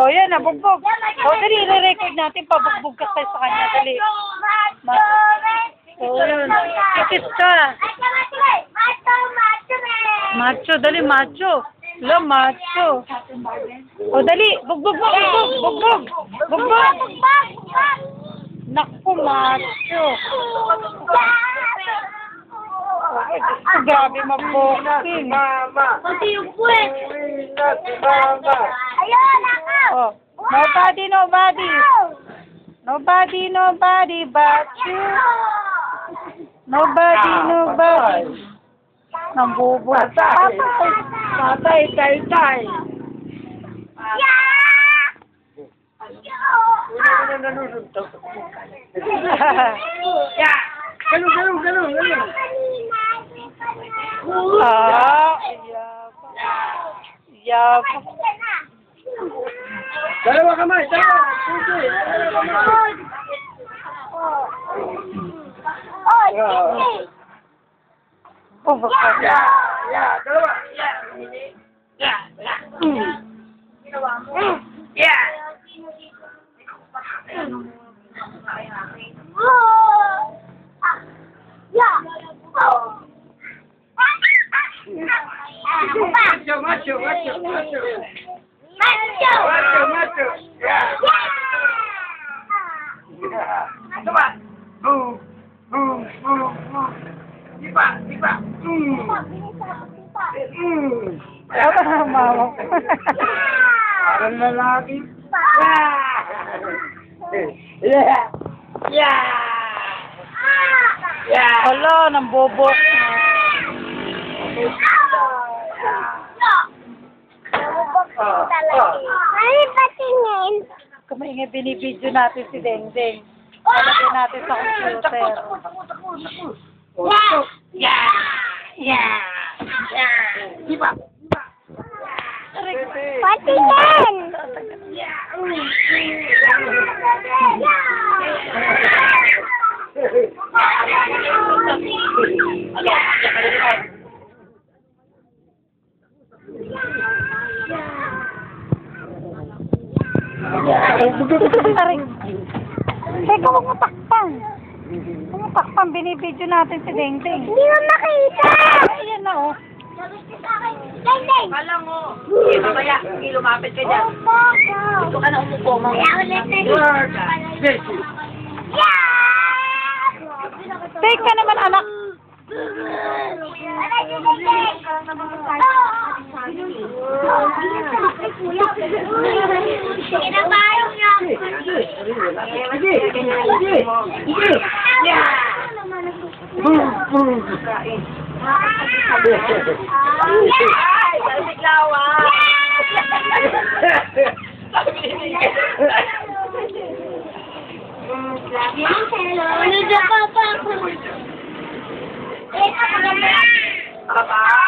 O, yan na, bugbog. O, dali, i-record natin. Pabugbog ka tayo sa kanya. Dali. O, yun. Kiss ka. Macho, dali, macho. Lo, macho. O, dali. Bugbog mo, bugbog. Bugbog. Bugbog. Naku, macho. Grabe mag-boxing. Kasi yung puwet. Ayun, ako. Oh, nobody but you. Nobody. Nambubo. Patay, tay. Ganun. Ah, yab. Dalawa kamay. Oh, baka. Dalawa. Macho. Coba. Boom. Tiba. Mama. Parang lalaki. Hala, nambobo. Ay, patingin. Kumaingay, binibidyo natin si Dengdeng. Lalagyan natin sa computer. Tiba. Patingin. Teka, huwag mo takpan. Binibidyo natin si Dengdeng. Hindi mo makita. Ayan na, oh. Deng. Kala mo, mamaya, hindi lumapit ka dyan. Gusto ka na umupo, mga. Teka naman, anak. Kinabayong niya. Ay, sabi lawa. Ano dyan pa? Papa.